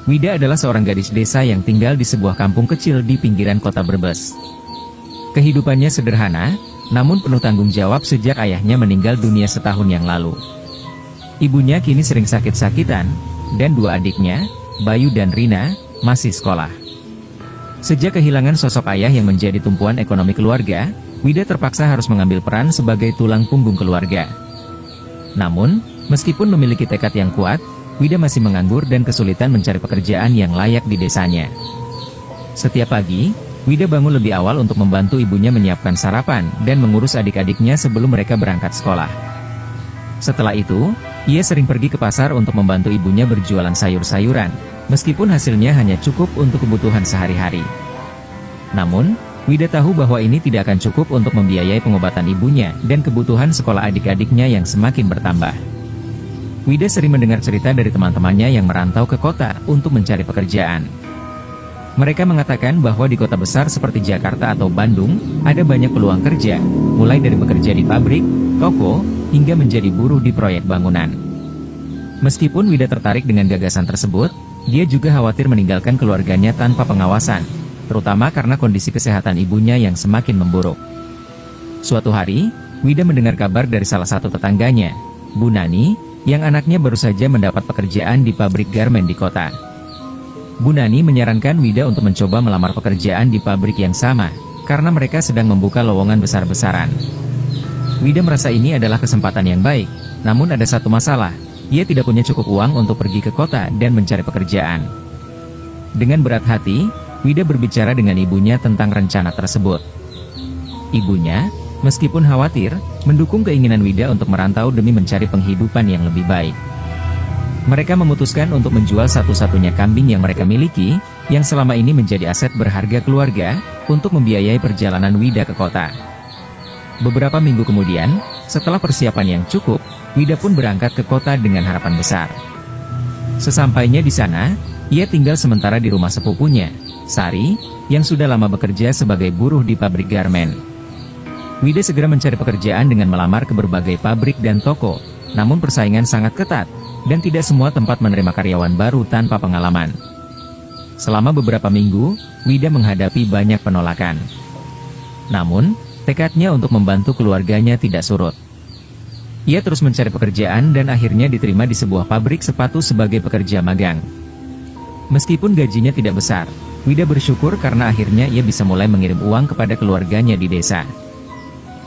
Wida adalah seorang gadis desa yang tinggal di sebuah kampung kecil di pinggiran kota Brebes. Kehidupannya sederhana, namun penuh tanggung jawab sejak ayahnya meninggal dunia setahun yang lalu. Ibunya kini sering sakit-sakitan, dan dua adiknya, Bayu dan Rina, masih sekolah. Sejak kehilangan sosok ayah yang menjadi tumpuan ekonomi keluarga, Wida terpaksa harus mengambil peran sebagai tulang punggung keluarga. Namun, meskipun memiliki tekad yang kuat, Wida masih menganggur dan kesulitan mencari pekerjaan yang layak di desanya. Setiap pagi, Wida bangun lebih awal untuk membantu ibunya menyiapkan sarapan dan mengurus adik-adiknya sebelum mereka berangkat sekolah. Setelah itu, ia sering pergi ke pasar untuk membantu ibunya berjualan sayur-sayuran, meskipun hasilnya hanya cukup untuk kebutuhan sehari-hari. Namun, Wida tahu bahwa ini tidak akan cukup untuk membiayai pengobatan ibunya dan kebutuhan sekolah adik-adiknya yang semakin bertambah. Wida sering mendengar cerita dari teman-temannya yang merantau ke kota untuk mencari pekerjaan. Mereka mengatakan bahwa di kota besar seperti Jakarta atau Bandung, ada banyak peluang kerja, mulai dari bekerja di pabrik, toko, hingga menjadi buruh di proyek bangunan. Meskipun Wida tertarik dengan gagasan tersebut, dia juga khawatir meninggalkan keluarganya tanpa pengawasan, terutama karena kondisi kesehatan ibunya yang semakin memburuk. Suatu hari, Wida mendengar kabar dari salah satu tetangganya, Bu Nani, yang anaknya baru saja mendapat pekerjaan di pabrik garmen di kota. Bu Nani menyarankan Wida untuk mencoba melamar pekerjaan di pabrik yang sama, karena mereka sedang membuka lowongan besar-besaran. Wida merasa ini adalah kesempatan yang baik, namun ada satu masalah, ia tidak punya cukup uang untuk pergi ke kota dan mencari pekerjaan. Dengan berat hati, Wida berbicara dengan ibunya tentang rencana tersebut. Ibunya, meskipun khawatir, mendukung keinginan Wida untuk merantau demi mencari penghidupan yang lebih baik. Mereka memutuskan untuk menjual satu-satunya kambing yang mereka miliki, yang selama ini menjadi aset berharga keluarga, untuk membiayai perjalanan Wida ke kota. Beberapa minggu kemudian, setelah persiapan yang cukup, Wida pun berangkat ke kota dengan harapan besar. Sesampainya di sana, ia tinggal sementara di rumah sepupunya, Sari, yang sudah lama bekerja sebagai buruh di pabrik garmen. Wida segera mencari pekerjaan dengan melamar ke berbagai pabrik dan toko, namun persaingan sangat ketat, dan tidak semua tempat menerima karyawan baru tanpa pengalaman. Selama beberapa minggu, Wida menghadapi banyak penolakan. Namun, tekadnya untuk membantu keluarganya tidak surut. Ia terus mencari pekerjaan dan akhirnya diterima di sebuah pabrik sepatu sebagai pekerja magang. Meskipun gajinya tidak besar, Wida bersyukur karena akhirnya ia bisa mulai mengirim uang kepada keluarganya di desa.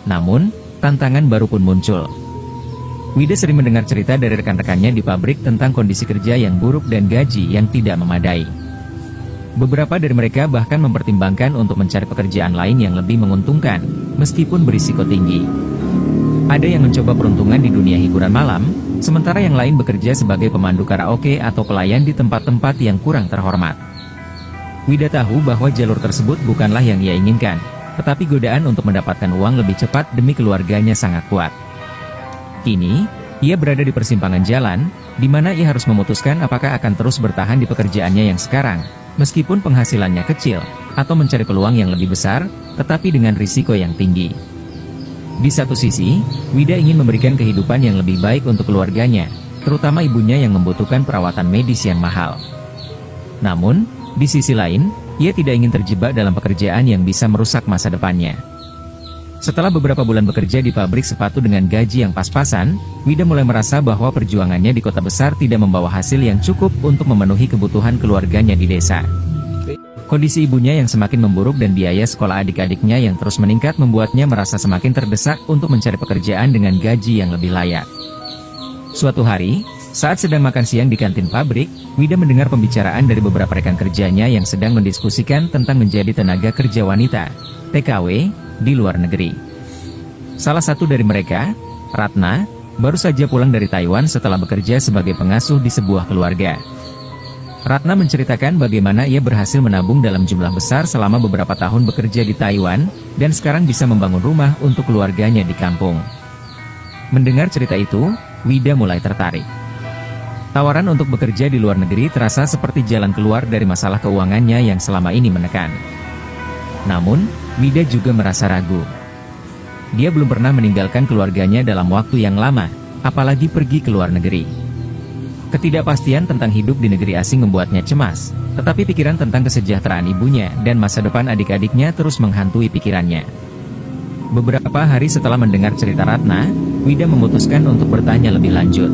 Namun, tantangan baru pun muncul. Wida sering mendengar cerita dari rekan-rekannya di pabrik tentang kondisi kerja yang buruk dan gaji yang tidak memadai. Beberapa dari mereka bahkan mempertimbangkan untuk mencari pekerjaan lain yang lebih menguntungkan, meskipun berisiko tinggi. Ada yang mencoba peruntungan di dunia hiburan malam, sementara yang lain bekerja sebagai pemandu karaoke atau pelayan di tempat-tempat yang kurang terhormat. Wida tahu bahwa jalur tersebut bukanlah yang ia inginkan, tetapi godaan untuk mendapatkan uang lebih cepat demi keluarganya sangat kuat. Kini, ia berada di persimpangan jalan, di mana ia harus memutuskan apakah akan terus bertahan di pekerjaannya yang sekarang, meskipun penghasilannya kecil, atau mencari peluang yang lebih besar, tetapi dengan risiko yang tinggi. Di satu sisi, Wida ingin memberikan kehidupan yang lebih baik untuk keluarganya, terutama ibunya yang membutuhkan perawatan medis yang mahal. Namun, di sisi lain, ia tidak ingin terjebak dalam pekerjaan yang bisa merusak masa depannya. Setelah beberapa bulan bekerja di pabrik sepatu dengan gaji yang pas-pasan, Wida mulai merasa bahwa perjuangannya di kota besar tidak membawa hasil yang cukup untuk memenuhi kebutuhan keluarganya di desa. Kondisi ibunya yang semakin memburuk dan biaya sekolah adik-adiknya yang terus meningkat membuatnya merasa semakin terdesak untuk mencari pekerjaan dengan gaji yang lebih layak. Suatu hari, saat sedang makan siang di kantin pabrik, Wida mendengar pembicaraan dari beberapa rekan kerjanya yang sedang mendiskusikan tentang menjadi tenaga kerja wanita, TKW, di luar negeri. Salah satu dari mereka, Ratna, baru saja pulang dari Taiwan setelah bekerja sebagai pengasuh di sebuah keluarga. Ratna menceritakan bagaimana ia berhasil menabung dalam jumlah besar selama beberapa tahun bekerja di Taiwan, dan sekarang bisa membangun rumah untuk keluarganya di kampung. Mendengar cerita itu, Wida mulai tertarik. Tawaran untuk bekerja di luar negeri terasa seperti jalan keluar dari masalah keuangannya yang selama ini menekan. Namun, Wida juga merasa ragu. Dia belum pernah meninggalkan keluarganya dalam waktu yang lama, apalagi pergi ke luar negeri. Ketidakpastian tentang hidup di negeri asing membuatnya cemas, tetapi pikiran tentang kesejahteraan ibunya dan masa depan adik-adiknya terus menghantui pikirannya. Beberapa hari setelah mendengar cerita Ratna, Wida memutuskan untuk bertanya lebih lanjut.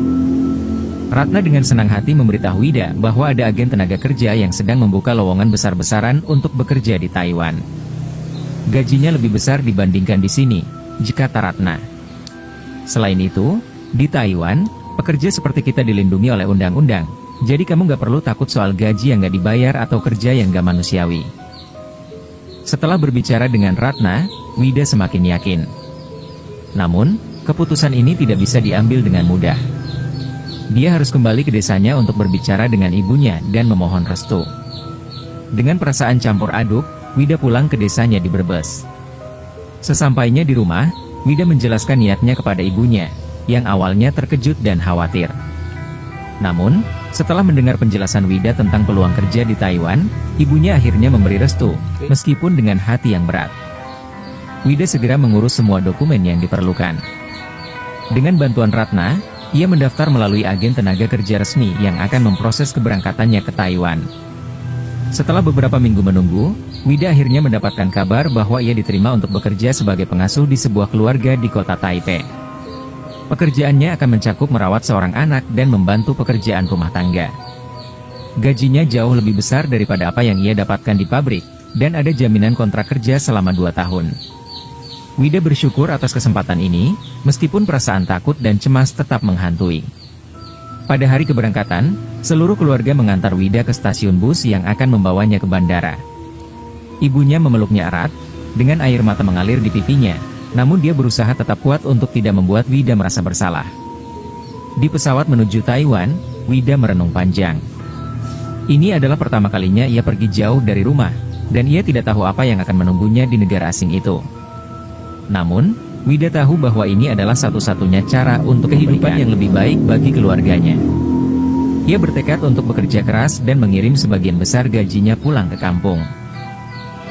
Ratna dengan senang hati memberitahu Wida bahwa ada agen tenaga kerja yang sedang membuka lowongan besar-besaran untuk bekerja di Taiwan. Gajinya lebih besar dibandingkan di sini, kata Ratna. Selain itu, di Taiwan, pekerja seperti kita dilindungi oleh undang-undang, jadi kamu gak perlu takut soal gaji yang gak dibayar atau kerja yang gak manusiawi. Setelah berbicara dengan Ratna, Wida semakin yakin. Namun, keputusan ini tidak bisa diambil dengan mudah. Dia harus kembali ke desanya untuk berbicara dengan ibunya dan memohon restu. Dengan perasaan campur aduk, Wida pulang ke desanya di Brebes. Sesampainya di rumah, Wida menjelaskan niatnya kepada ibunya, yang awalnya terkejut dan khawatir. Namun, setelah mendengar penjelasan Wida tentang peluang kerja di Taiwan, ibunya akhirnya memberi restu, meskipun dengan hati yang berat. Wida segera mengurus semua dokumen yang diperlukan. Dengan bantuan Ratna, ia mendaftar melalui agen tenaga kerja resmi yang akan memproses keberangkatannya ke Taiwan. Setelah beberapa minggu menunggu, Wida akhirnya mendapatkan kabar bahwa ia diterima untuk bekerja sebagai pengasuh di sebuah keluarga di kota Taipei. Pekerjaannya akan mencakup merawat seorang anak dan membantu pekerjaan rumah tangga. Gajinya jauh lebih besar daripada apa yang ia dapatkan di pabrik, dan ada jaminan kontrak kerja selama 2 tahun. Wida bersyukur atas kesempatan ini, meskipun perasaan takut dan cemas tetap menghantui. Pada hari keberangkatan, seluruh keluarga mengantar Wida ke stasiun bus yang akan membawanya ke bandara. Ibunya memeluknya erat, dengan air mata mengalir di pipinya, namun dia berusaha tetap kuat untuk tidak membuat Wida merasa bersalah. Di pesawat menuju Taiwan, Wida merenung panjang. Ini adalah pertama kalinya ia pergi jauh dari rumah, dan ia tidak tahu apa yang akan menunggunya di negara asing itu. Namun, Wida tahu bahwa ini adalah satu-satunya cara untuk kehidupan yang lebih baik bagi keluarganya. Ia bertekad untuk bekerja keras dan mengirim sebagian besar gajinya pulang ke kampung.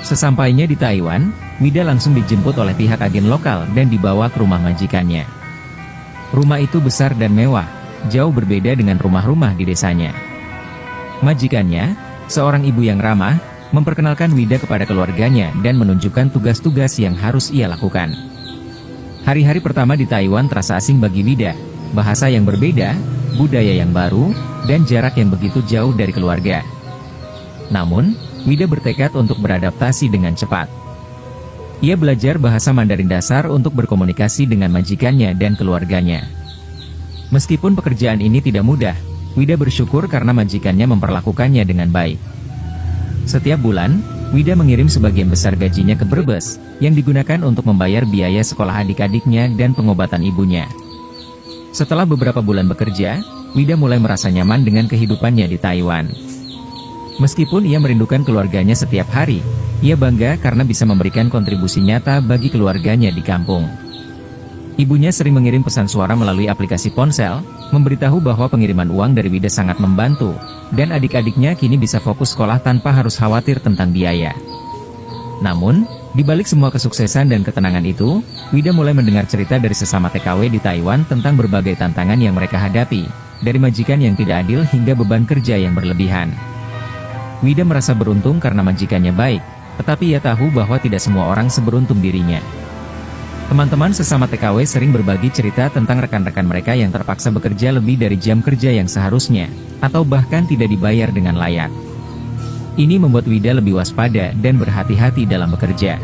Sesampainya di Taiwan, Wida langsung dijemput oleh pihak agen lokal dan dibawa ke rumah majikannya. Rumah itu besar dan mewah, jauh berbeda dengan rumah-rumah di desanya. Majikannya, seorang ibu yang ramah, memperkenalkan Wida kepada keluarganya dan menunjukkan tugas-tugas yang harus ia lakukan. Hari-hari pertama di Taiwan terasa asing bagi Wida, bahasa yang berbeda, budaya yang baru, dan jarak yang begitu jauh dari keluarga. Namun, Wida bertekad untuk beradaptasi dengan cepat. Ia belajar bahasa Mandarin dasar untuk berkomunikasi dengan majikannya dan keluarganya. Meskipun pekerjaan ini tidak mudah, Wida bersyukur karena majikannya memperlakukannya dengan baik. Setiap bulan, Wida mengirim sebagian besar gajinya ke Brebes, yang digunakan untuk membayar biaya sekolah adik-adiknya dan pengobatan ibunya. Setelah beberapa bulan bekerja, Wida mulai merasa nyaman dengan kehidupannya di Taiwan. Meskipun ia merindukan keluarganya setiap hari, ia bangga karena bisa memberikan kontribusi nyata bagi keluarganya di kampung. Ibunya sering mengirim pesan suara melalui aplikasi ponsel, memberitahu bahwa pengiriman uang dari Wida sangat membantu, dan adik-adiknya kini bisa fokus sekolah tanpa harus khawatir tentang biaya. Namun, di balik semua kesuksesan dan ketenangan itu, Wida mulai mendengar cerita dari sesama TKW di Taiwan tentang berbagai tantangan yang mereka hadapi, dari majikan yang tidak adil hingga beban kerja yang berlebihan. Wida merasa beruntung karena majikannya baik, tetapi ia tahu bahwa tidak semua orang seberuntung dirinya. Teman-teman sesama TKW sering berbagi cerita tentang rekan-rekan mereka yang terpaksa bekerja lebih dari jam kerja yang seharusnya, atau bahkan tidak dibayar dengan layak. Ini membuat Wida lebih waspada dan berhati-hati dalam bekerja.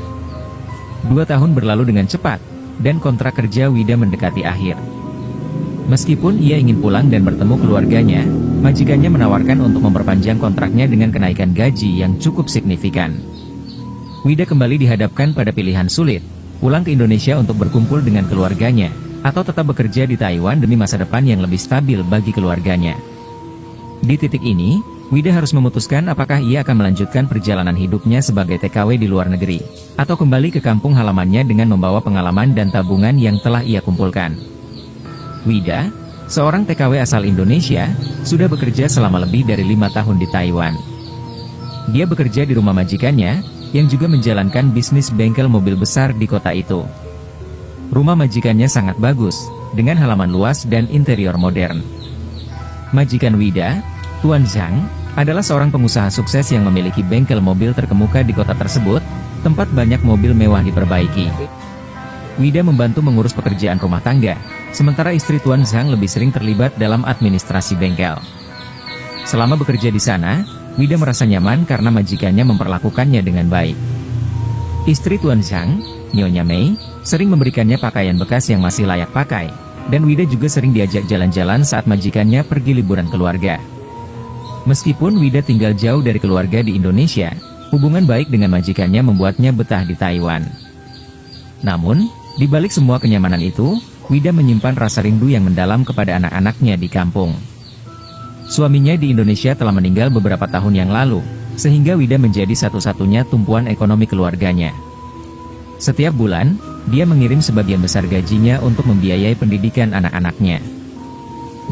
2 tahun berlalu dengan cepat, dan kontrak kerja Wida mendekati akhir. Meskipun ia ingin pulang dan bertemu keluarganya, majikannya menawarkan untuk memperpanjang kontraknya dengan kenaikan gaji yang cukup signifikan. Wida kembali dihadapkan pada pilihan sulit, pulang ke Indonesia untuk berkumpul dengan keluarganya, atau tetap bekerja di Taiwan demi masa depan yang lebih stabil bagi keluarganya. Di titik ini, Wida harus memutuskan apakah ia akan melanjutkan perjalanan hidupnya sebagai TKW di luar negeri, atau kembali ke kampung halamannya dengan membawa pengalaman dan tabungan yang telah ia kumpulkan. Wida, seorang TKW asal Indonesia, sudah bekerja selama lebih dari 5 tahun di Taiwan. Dia bekerja di rumah majikannya, yang juga menjalankan bisnis bengkel mobil besar di kota itu. Rumah majikannya sangat bagus, dengan halaman luas dan interior modern. Majikan Wida, Tuan Zhang, adalah seorang pengusaha sukses yang memiliki bengkel mobil terkemuka di kota tersebut, tempat banyak mobil mewah diperbaiki. Wida membantu mengurus pekerjaan rumah tangga, sementara istri Tuan Zhang lebih sering terlibat dalam administrasi bengkel. Selama bekerja di sana, Wida merasa nyaman karena majikannya memperlakukannya dengan baik. Istri Tuan Zhang, Nyonya Mei, sering memberikannya pakaian bekas yang masih layak pakai, dan Wida juga sering diajak jalan-jalan saat majikannya pergi liburan keluarga. Meskipun Wida tinggal jauh dari keluarga di Indonesia, hubungan baik dengan majikannya membuatnya betah di Taiwan. Namun, di balik semua kenyamanan itu, Wida menyimpan rasa rindu yang mendalam kepada anak-anaknya di kampung. Suaminya di Indonesia telah meninggal beberapa tahun yang lalu, sehingga Wida menjadi satu-satunya tumpuan ekonomi keluarganya. Setiap bulan, dia mengirim sebagian besar gajinya untuk membiayai pendidikan anak-anaknya.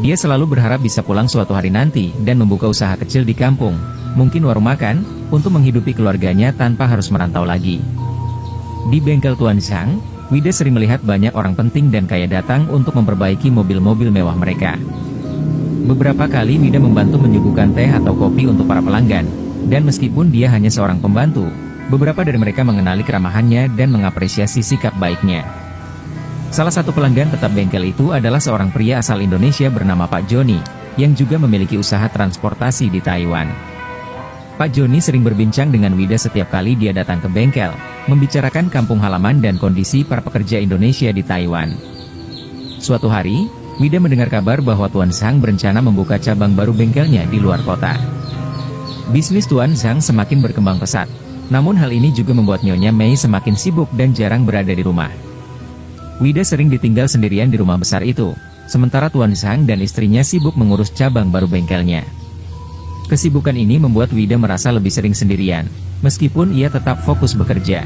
Dia selalu berharap bisa pulang suatu hari nanti dan membuka usaha kecil di kampung, mungkin warung makan, untuk menghidupi keluarganya tanpa harus merantau lagi. Di bengkel Tuan Zhang, Wida sering melihat banyak orang penting dan kaya datang untuk memperbaiki mobil-mobil mewah mereka. Beberapa kali Wida membantu menyuguhkan teh atau kopi untuk para pelanggan, dan meskipun dia hanya seorang pembantu, beberapa dari mereka mengenali keramahannya dan mengapresiasi sikap baiknya. Salah satu pelanggan tetap bengkel itu adalah seorang pria asal Indonesia bernama Pak Joni, yang juga memiliki usaha transportasi di Taiwan. Pak Joni sering berbincang dengan Wida setiap kali dia datang ke bengkel, membicarakan kampung halaman dan kondisi para pekerja Indonesia di Taiwan. Suatu hari, Wida mendengar kabar bahwa Tuan Zhang berencana membuka cabang baru bengkelnya di luar kota. Bisnis Tuan Zhang semakin berkembang pesat, namun hal ini juga membuat Nyonya Mei semakin sibuk dan jarang berada di rumah. Wida sering ditinggal sendirian di rumah besar itu, sementara Tuan Zhang dan istrinya sibuk mengurus cabang baru bengkelnya. Kesibukan ini membuat Wida merasa lebih sering sendirian, meskipun ia tetap fokus bekerja.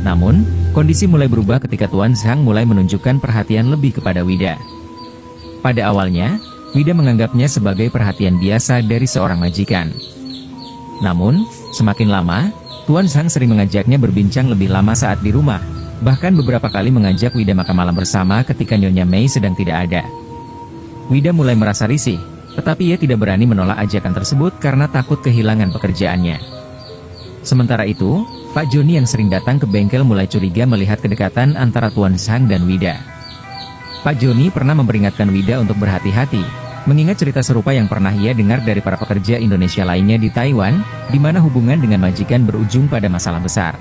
Namun, kondisi mulai berubah ketika Tuan Zhang mulai menunjukkan perhatian lebih kepada Wida. Pada awalnya, Wida menganggapnya sebagai perhatian biasa dari seorang majikan. Namun, semakin lama, Tuan Zhang sering mengajaknya berbincang lebih lama saat di rumah, bahkan beberapa kali mengajak Wida makan malam bersama ketika Nyonya Mei sedang tidak ada. Wida mulai merasa risih, tetapi ia tidak berani menolak ajakan tersebut karena takut kehilangan pekerjaannya. Sementara itu, Pak Joni yang sering datang ke bengkel mulai curiga melihat kedekatan antara Tuan Zhang dan Wida. Pak Joni pernah memperingatkan Wida untuk berhati-hati, mengingat cerita serupa yang pernah ia dengar dari para pekerja Indonesia lainnya di Taiwan, di mana hubungan dengan majikan berujung pada masalah besar.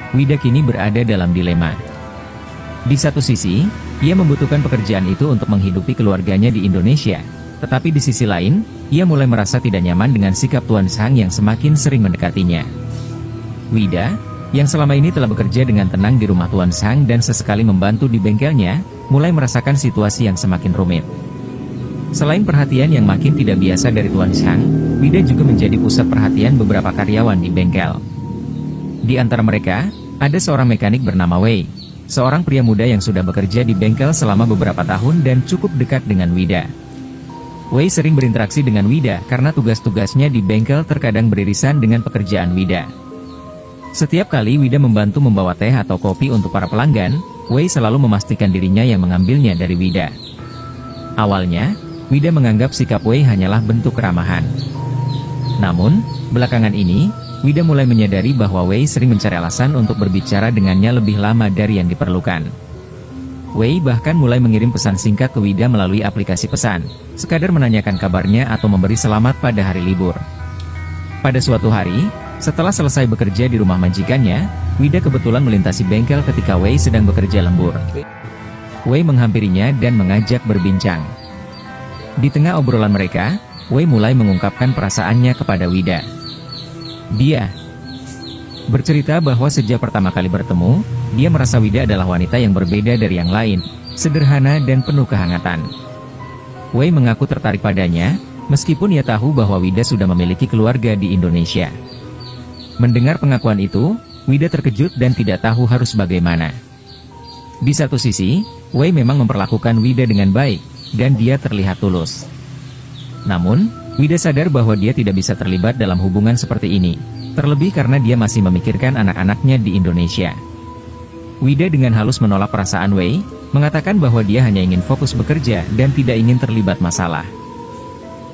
Wida kini berada dalam dilema. Di satu sisi, ia membutuhkan pekerjaan itu untuk menghidupi keluarganya di Indonesia, tetapi di sisi lain, ia mulai merasa tidak nyaman dengan sikap Tuan Zhang yang semakin sering mendekatinya. Wida, yang selama ini telah bekerja dengan tenang di rumah Tuan Zhang dan sesekali membantu di bengkelnya, mulai merasakan situasi yang semakin rumit. Selain perhatian yang makin tidak biasa dari Tuan Zhang, Wida juga menjadi pusat perhatian beberapa karyawan di bengkel. Di antara mereka, ada seorang mekanik bernama Wei, seorang pria muda yang sudah bekerja di bengkel selama beberapa tahun dan cukup dekat dengan Wida. Wei sering berinteraksi dengan Wida karena tugas-tugasnya di bengkel terkadang beririsan dengan pekerjaan Wida. Setiap kali Wida membantu membawa teh atau kopi untuk para pelanggan, Wei selalu memastikan dirinya yang mengambilnya dari Wida. Awalnya, Wida menganggap sikap Wei hanyalah bentuk keramahan. Namun, belakangan ini, Wida mulai menyadari bahwa Wei sering mencari alasan untuk berbicara dengannya lebih lama dari yang diperlukan. Wei bahkan mulai mengirim pesan singkat ke Wida melalui aplikasi pesan, sekadar menanyakan kabarnya atau memberi selamat pada hari libur. Pada suatu hari, setelah selesai bekerja di rumah majikannya, Wida kebetulan melintasi bengkel ketika Wei sedang bekerja lembur. Wei menghampirinya dan mengajak berbincang. Di tengah obrolan mereka, Wei mulai mengungkapkan perasaannya kepada Wida. Dia bercerita bahwa sejak pertama kali bertemu, dia merasa Wida adalah wanita yang berbeda dari yang lain, sederhana dan penuh kehangatan. Wei mengaku tertarik padanya, meskipun ia tahu bahwa Wida sudah memiliki keluarga di Indonesia. Mendengar pengakuan itu, Wida terkejut dan tidak tahu harus bagaimana. Di satu sisi, Wei memang memperlakukan Wida dengan baik, dan dia terlihat tulus. Namun, Wida sadar bahwa dia tidak bisa terlibat dalam hubungan seperti ini, terlebih karena dia masih memikirkan anak-anaknya di Indonesia. Wida dengan halus menolak perasaan Wei, mengatakan bahwa dia hanya ingin fokus bekerja dan tidak ingin terlibat masalah.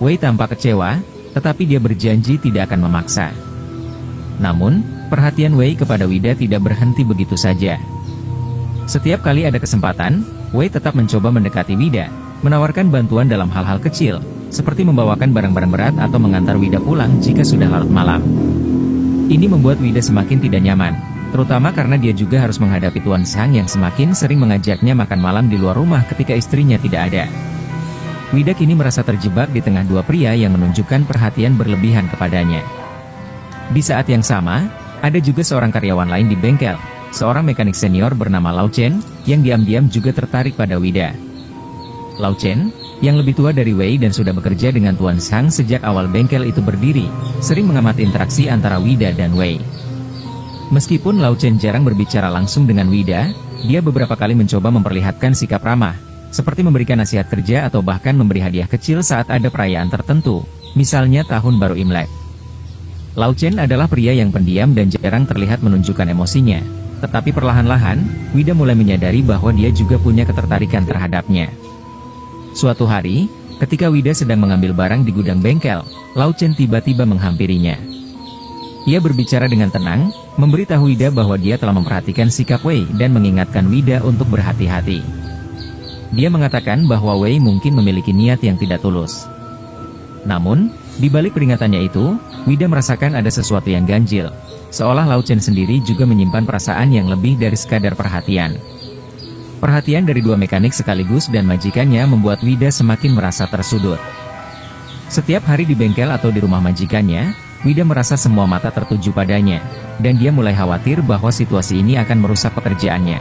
Wei tampak kecewa, tetapi dia berjanji tidak akan memaksa. Namun, perhatian Wei kepada Wida tidak berhenti begitu saja. Setiap kali ada kesempatan, Wei tetap mencoba mendekati Wida, menawarkan bantuan dalam hal-hal kecil, seperti membawakan barang-barang berat atau mengantar Wida pulang jika sudah larut malam. Ini membuat Wida semakin tidak nyaman, terutama karena dia juga harus menghadapi Tuan Zhang yang semakin sering mengajaknya makan malam di luar rumah ketika istrinya tidak ada. Wida kini merasa terjebak di tengah dua pria yang menunjukkan perhatian berlebihan kepadanya. Di saat yang sama, ada juga seorang karyawan lain di bengkel, seorang mekanik senior bernama Lao Chen, yang diam-diam juga tertarik pada Wida. Lao Chen, yang lebih tua dari Wei dan sudah bekerja dengan Tuan Zhang sejak awal bengkel itu berdiri, sering mengamati interaksi antara Wida dan Wei. Meskipun Lao Chen jarang berbicara langsung dengan Wida, dia beberapa kali mencoba memperlihatkan sikap ramah, seperti memberikan nasihat kerja atau bahkan memberi hadiah kecil saat ada perayaan tertentu, misalnya Tahun Baru Imlek. Lao Chen adalah pria yang pendiam dan jarang terlihat menunjukkan emosinya, tetapi perlahan-lahan, Wida mulai menyadari bahwa dia juga punya ketertarikan terhadapnya. Suatu hari, ketika Wida sedang mengambil barang di gudang bengkel, Lao Chen tiba-tiba menghampirinya. Ia berbicara dengan tenang, memberitahu Wida bahwa dia telah memperhatikan sikap Wei dan mengingatkan Wida untuk berhati-hati. Dia mengatakan bahwa Wei mungkin memiliki niat yang tidak tulus. Namun, di balik peringatannya itu, Wida merasakan ada sesuatu yang ganjil, seolah Lao Chen sendiri juga menyimpan perasaan yang lebih dari sekadar perhatian. Perhatian dari dua mekanik sekaligus dan majikannya membuat Wida semakin merasa tersudut. Setiap hari di bengkel atau di rumah majikannya, Wida merasa semua mata tertuju padanya, dan dia mulai khawatir bahwa situasi ini akan merusak pekerjaannya.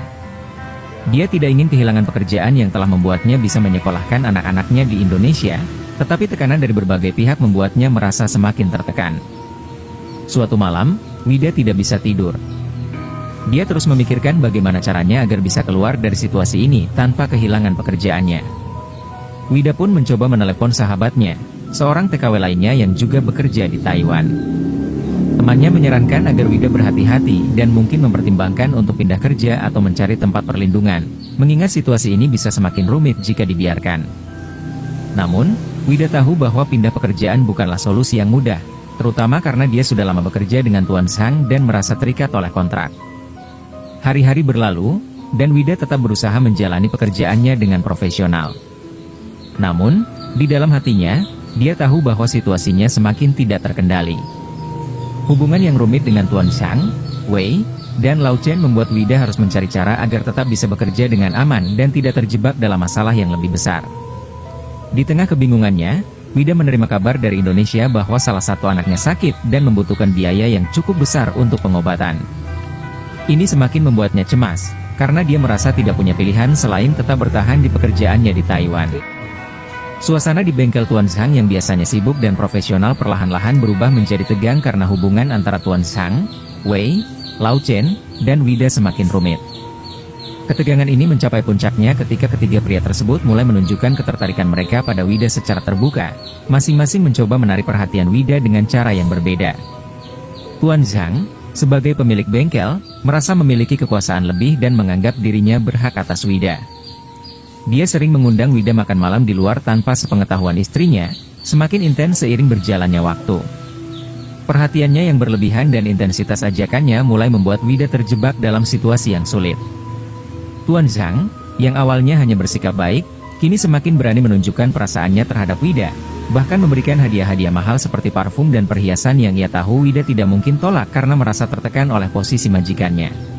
Dia tidak ingin kehilangan pekerjaan yang telah membuatnya bisa menyekolahkan anak-anaknya di Indonesia, tetapi tekanan dari berbagai pihak membuatnya merasa semakin tertekan. Suatu malam, Wida tidak bisa tidur. Dia terus memikirkan bagaimana caranya agar bisa keluar dari situasi ini tanpa kehilangan pekerjaannya. Wida pun mencoba menelepon sahabatnya, seorang TKW lainnya yang juga bekerja di Taiwan. Temannya menyarankan agar Wida berhati-hati dan mungkin mempertimbangkan untuk pindah kerja atau mencari tempat perlindungan, mengingat situasi ini bisa semakin rumit jika dibiarkan. Namun, Wida tahu bahwa pindah pekerjaan bukanlah solusi yang mudah, terutama karena dia sudah lama bekerja dengan Tuan Zhang dan merasa terikat oleh kontrak. Hari-hari berlalu, dan Wida tetap berusaha menjalani pekerjaannya dengan profesional. Namun, di dalam hatinya, dia tahu bahwa situasinya semakin tidak terkendali. Hubungan yang rumit dengan Tuan Zhang, Wei, dan Lao Chen membuat Wida harus mencari cara agar tetap bisa bekerja dengan aman dan tidak terjebak dalam masalah yang lebih besar. Di tengah kebingungannya, Wida menerima kabar dari Indonesia bahwa salah satu anaknya sakit dan membutuhkan biaya yang cukup besar untuk pengobatan. Ini semakin membuatnya cemas, karena dia merasa tidak punya pilihan selain tetap bertahan di pekerjaannya di Taiwan. Suasana di bengkel Tuan Zhang yang biasanya sibuk dan profesional perlahan-lahan berubah menjadi tegang karena hubungan antara Tuan Zhang, Wei, Lao Chen, dan Wida semakin rumit. Ketegangan ini mencapai puncaknya ketika ketiga pria tersebut mulai menunjukkan ketertarikan mereka pada Wida secara terbuka, masing-masing mencoba menarik perhatian Wida dengan cara yang berbeda. Tuan Zhang, sebagai pemilik bengkel, merasa memiliki kekuasaan lebih dan menganggap dirinya berhak atas Wida. Dia sering mengundang Wida makan malam di luar tanpa sepengetahuan istrinya, semakin intens seiring berjalannya waktu. Perhatiannya yang berlebihan dan intensitas ajakannya mulai membuat Wida terjebak dalam situasi yang sulit. Tuan Zhang, yang awalnya hanya bersikap baik, kini semakin berani menunjukkan perasaannya terhadap Wida, bahkan memberikan hadiah-hadiah mahal seperti parfum dan perhiasan yang ia tahu Wida tidak mungkin tolak karena merasa tertekan oleh posisi majikannya.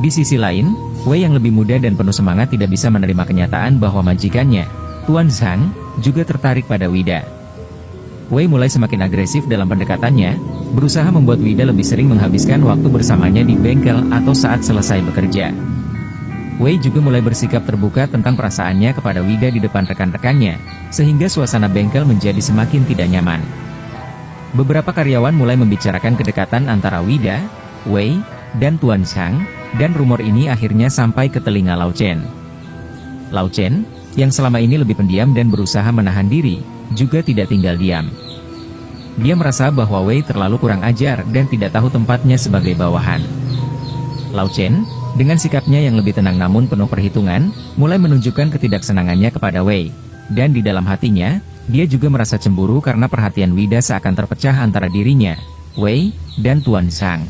Di sisi lain, Wei yang lebih muda dan penuh semangat tidak bisa menerima kenyataan bahwa majikannya, Tuan Zhang, juga tertarik pada Wida. Wei mulai semakin agresif dalam pendekatannya, berusaha membuat Wida lebih sering menghabiskan waktu bersamanya di bengkel atau saat selesai bekerja. Wei juga mulai bersikap terbuka tentang perasaannya kepada Wida di depan rekan-rekannya, sehingga suasana bengkel menjadi semakin tidak nyaman. Beberapa karyawan mulai membicarakan kedekatan antara Wida, Wei, dan Tuan Zhang, dan rumor ini akhirnya sampai ke telinga Lao Chen. Lao Chen, yang selama ini lebih pendiam dan berusaha menahan diri, juga tidak tinggal diam. Dia merasa bahwa Wei terlalu kurang ajar dan tidak tahu tempatnya sebagai bawahan. Lao Chen, dengan sikapnya yang lebih tenang namun penuh perhitungan, mulai menunjukkan ketidaksenangannya kepada Wei, dan di dalam hatinya, Dia juga merasa cemburu karena perhatian Wida seakan terpecah antara dirinya, Wei, dan Tuan Zhang.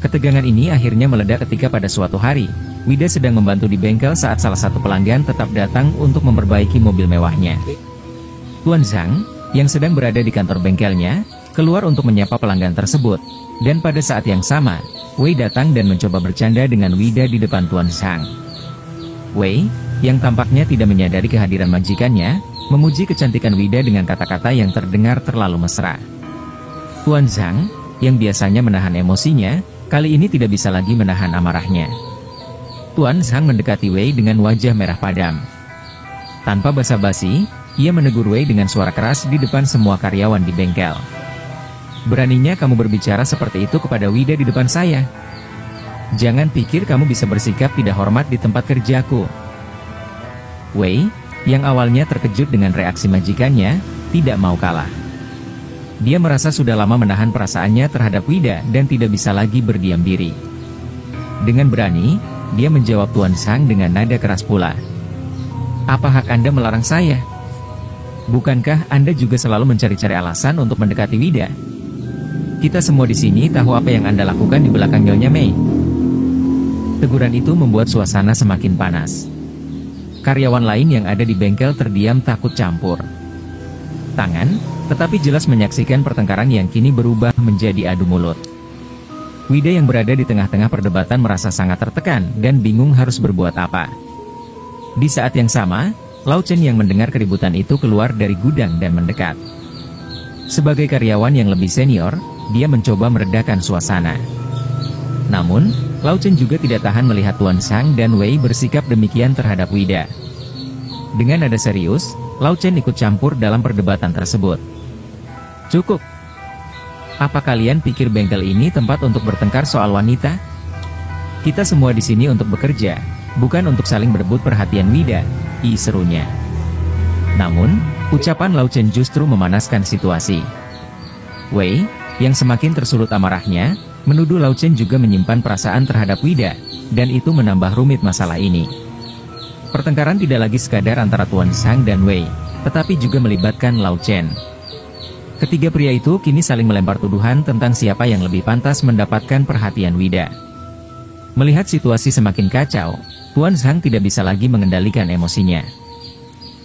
Ketegangan ini akhirnya meledak ketika pada suatu hari, Wida sedang membantu di bengkel saat salah satu pelanggan tetap datang untuk memperbaiki mobil mewahnya. Tuan Zhang, yang sedang berada di kantor bengkelnya, keluar untuk menyapa pelanggan tersebut, dan pada saat yang sama, Wei datang dan mencoba bercanda dengan Wida di depan Tuan Zhang. Wei, yang tampaknya tidak menyadari kehadiran majikannya, memuji kecantikan Wida dengan kata-kata yang terdengar terlalu mesra. Tuan Zhang, yang biasanya menahan emosinya, kali ini tidak bisa lagi menahan amarahnya. Tuan Zhang mendekati Wei dengan wajah merah padam. Tanpa basa-basi, ia menegur Wei dengan suara keras di depan semua karyawan di bengkel. Beraninya kamu berbicara seperti itu kepada Wida di depan saya? Jangan pikir kamu bisa bersikap tidak hormat di tempat kerjaku. Wei, yang awalnya terkejut dengan reaksi majikannya, tidak mau kalah. Dia merasa sudah lama menahan perasaannya terhadap Wida dan tidak bisa lagi berdiam diri. Dengan berani, dia menjawab Tuan Zhang dengan nada keras pula. Apa hak Anda melarang saya? Bukankah Anda juga selalu mencari-cari alasan untuk mendekati Wida? Kita semua di sini tahu apa yang Anda lakukan di belakang Nyonya Mei. Teguran itu membuat suasana semakin panas. Karyawan lain yang ada di bengkel terdiam takut campur tangan, tetapi jelas menyaksikan pertengkaran yang kini berubah menjadi adu mulut. Wida yang berada di tengah-tengah perdebatan merasa sangat tertekan dan bingung harus berbuat apa. Di saat yang sama, Lao Chen yang mendengar keributan itu keluar dari gudang dan mendekat. Sebagai karyawan yang lebih senior, dia mencoba meredakan suasana. Namun, Lao Chen juga tidak tahan melihat Tuan Zhang dan Wei bersikap demikian terhadap Wida. Dengan nada serius, Lao Chen ikut campur dalam perdebatan tersebut. Cukup. Apa kalian pikir bengkel ini tempat untuk bertengkar soal wanita? Kita semua di sini untuk bekerja, bukan untuk saling berebut perhatian Wida, serunya. Namun, ucapan Lao Chen justru memanaskan situasi. Wei, yang semakin tersulut amarahnya, menuduh Lao Chen juga menyimpan perasaan terhadap Wida, dan itu menambah rumit masalah ini. Pertengkaran tidak lagi sekadar antara Tuan Zhang dan Wei, tetapi juga melibatkan Lao Chen. Ketiga pria itu kini saling melempar tuduhan tentang siapa yang lebih pantas mendapatkan perhatian Wida. Melihat situasi semakin kacau, Tuan Zhang tidak bisa lagi mengendalikan emosinya.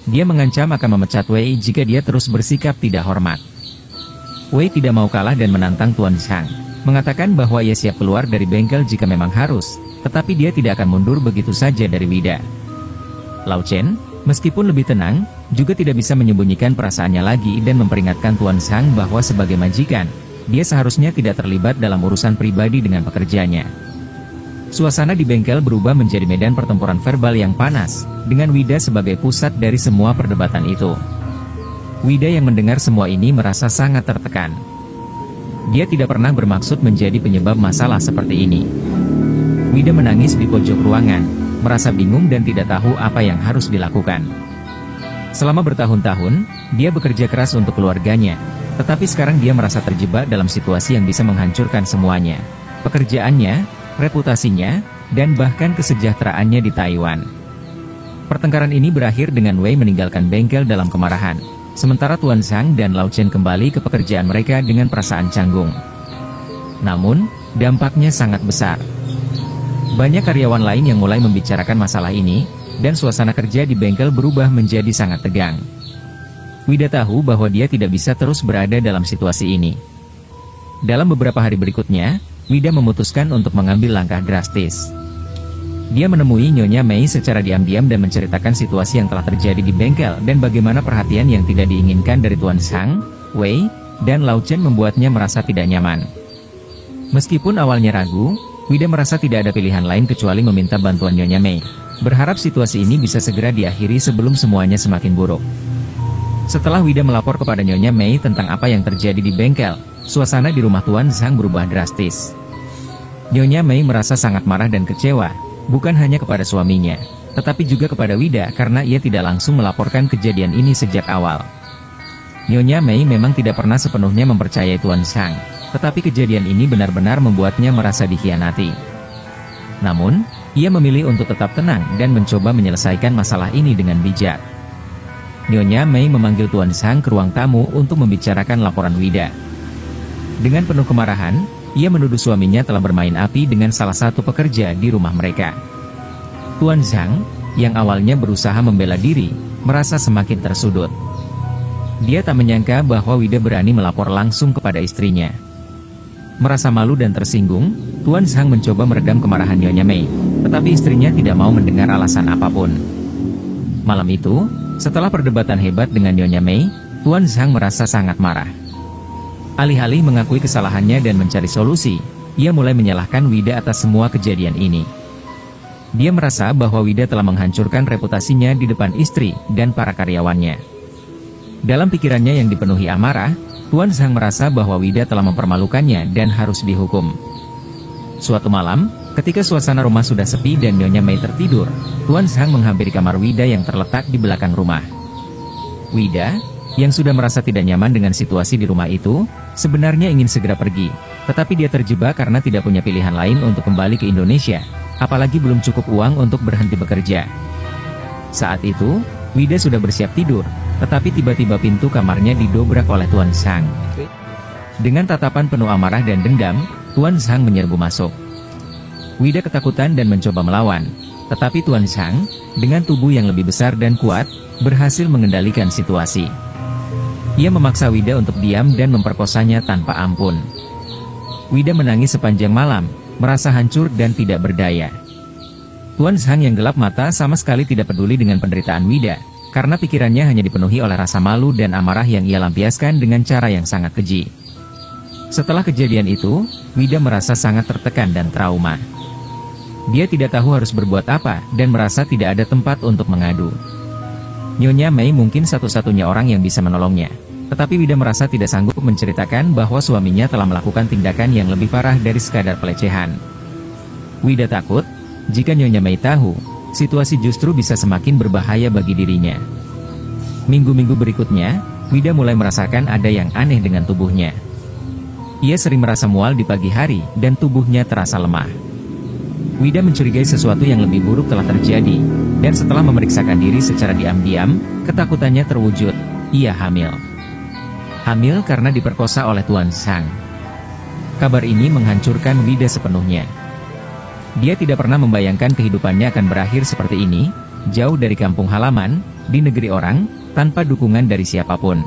Dia mengancam akan memecat Wei jika dia terus bersikap tidak hormat. Wei tidak mau kalah dan menantang Tuan Zhang, mengatakan bahwa ia siap keluar dari bengkel jika memang harus, tetapi dia tidak akan mundur begitu saja dari Wida. Lao Chen, meskipun lebih tenang, juga tidak bisa menyembunyikan perasaannya lagi dan memperingatkan Tuan Zhang bahwa sebagai majikan, dia seharusnya tidak terlibat dalam urusan pribadi dengan pekerjanya. Suasana di bengkel berubah menjadi medan pertempuran verbal yang panas, dengan Wida sebagai pusat dari semua perdebatan itu. Wida yang mendengar semua ini merasa sangat tertekan. Dia tidak pernah bermaksud menjadi penyebab masalah seperti ini. Wida menangis di pojok ruangan, merasa bingung dan tidak tahu apa yang harus dilakukan. Selama bertahun-tahun, dia bekerja keras untuk keluarganya, tetapi sekarang dia merasa terjebak dalam situasi yang bisa menghancurkan semuanya. Pekerjaannya, reputasinya, dan bahkan kesejahteraannya di Taiwan. Pertengkaran ini berakhir dengan Wei meninggalkan bengkel dalam kemarahan, sementara Tuan Zhang dan Lao Chen kembali ke pekerjaan mereka dengan perasaan canggung. Namun, dampaknya sangat besar. Banyak karyawan lain yang mulai membicarakan masalah ini, dan suasana kerja di bengkel berubah menjadi sangat tegang. Wida tahu bahwa dia tidak bisa terus berada dalam situasi ini. Dalam beberapa hari berikutnya, Wida memutuskan untuk mengambil langkah drastis. Dia menemui Nyonya Mei secara diam-diam dan menceritakan situasi yang telah terjadi di bengkel dan bagaimana perhatian yang tidak diinginkan dari Tuan Zhang, Wei, dan Lao Chen membuatnya merasa tidak nyaman. Meskipun awalnya ragu, Wida merasa tidak ada pilihan lain kecuali meminta bantuan Nyonya Mei, berharap situasi ini bisa segera diakhiri sebelum semuanya semakin buruk. Setelah Wida melapor kepada Nyonya Mei tentang apa yang terjadi di bengkel, suasana di rumah Tuan Zhang berubah drastis. Nyonya Mei merasa sangat marah dan kecewa, bukan hanya kepada suaminya, tetapi juga kepada Wida karena ia tidak langsung melaporkan kejadian ini sejak awal. Nyonya Mei memang tidak pernah sepenuhnya mempercayai Tuan Zhang, tetapi kejadian ini benar-benar membuatnya merasa dikhianati. Namun, ia memilih untuk tetap tenang dan mencoba menyelesaikan masalah ini dengan bijak. Nyonya Mei memanggil Tuan Zhang ke ruang tamu untuk membicarakan laporan Wida. Dengan penuh kemarahan, ia menuduh suaminya telah bermain api dengan salah satu pekerja di rumah mereka. Tuan Zhang, yang awalnya berusaha membela diri, merasa semakin tersudut. Dia tak menyangka bahwa Wida berani melapor langsung kepada istrinya. Merasa malu dan tersinggung, Tuan Zhang mencoba meredam kemarahan Nyonya Mei, tetapi istrinya tidak mau mendengar alasan apapun. Malam itu, setelah perdebatan hebat dengan Nyonya Mei, Tuan Zhang merasa sangat marah. Alih-alih mengakui kesalahannya dan mencari solusi, ia mulai menyalahkan Wida atas semua kejadian ini. Dia merasa bahwa Wida telah menghancurkan reputasinya di depan istri dan para karyawannya. Dalam pikirannya yang dipenuhi amarah, Tuan Zhang merasa bahwa Wida telah mempermalukannya dan harus dihukum. Suatu malam, ketika suasana rumah sudah sepi dan Nyonya Mei tertidur, Tuan Zhang menghampiri kamar Wida yang terletak di belakang rumah. Wida, yang sudah merasa tidak nyaman dengan situasi di rumah itu, sebenarnya ingin segera pergi, tetapi dia terjebak karena tidak punya pilihan lain untuk kembali ke Indonesia, apalagi belum cukup uang untuk berhenti bekerja. Saat itu, Wida sudah bersiap tidur, tetapi tiba-tiba pintu kamarnya didobrak oleh Tuan Zhang. Dengan tatapan penuh amarah dan dendam, Tuan Zhang menyerbu masuk. Wida ketakutan dan mencoba melawan, tetapi Tuan Zhang, dengan tubuh yang lebih besar dan kuat, berhasil mengendalikan situasi. Ia memaksa Wida untuk diam dan memperkosanya tanpa ampun. Wida menangis sepanjang malam, merasa hancur dan tidak berdaya. Tuan Zhang yang gelap mata sama sekali tidak peduli dengan penderitaan Wida, karena pikirannya hanya dipenuhi oleh rasa malu dan amarah yang ia lampiaskan dengan cara yang sangat keji. Setelah kejadian itu, Wida merasa sangat tertekan dan trauma. Dia tidak tahu harus berbuat apa dan merasa tidak ada tempat untuk mengadu. Nyonya Mei mungkin satu-satunya orang yang bisa menolongnya, tetapi Wida merasa tidak sanggup menceritakan bahwa suaminya telah melakukan tindakan yang lebih parah dari sekadar pelecehan. Wida takut, jika Nyonya Mei tahu, situasi justru bisa semakin berbahaya bagi dirinya. Minggu-minggu berikutnya, Wida mulai merasakan ada yang aneh dengan tubuhnya. Ia sering merasa mual di pagi hari dan tubuhnya terasa lemah. Wida mencurigai sesuatu yang lebih buruk telah terjadi, dan setelah memeriksakan diri secara diam-diam, ketakutannya terwujud, ia hamil. Hamil karena diperkosa oleh Tuan Zhang. Kabar ini menghancurkan Wida sepenuhnya. Dia tidak pernah membayangkan kehidupannya akan berakhir seperti ini, jauh dari kampung halaman, di negeri orang, tanpa dukungan dari siapapun.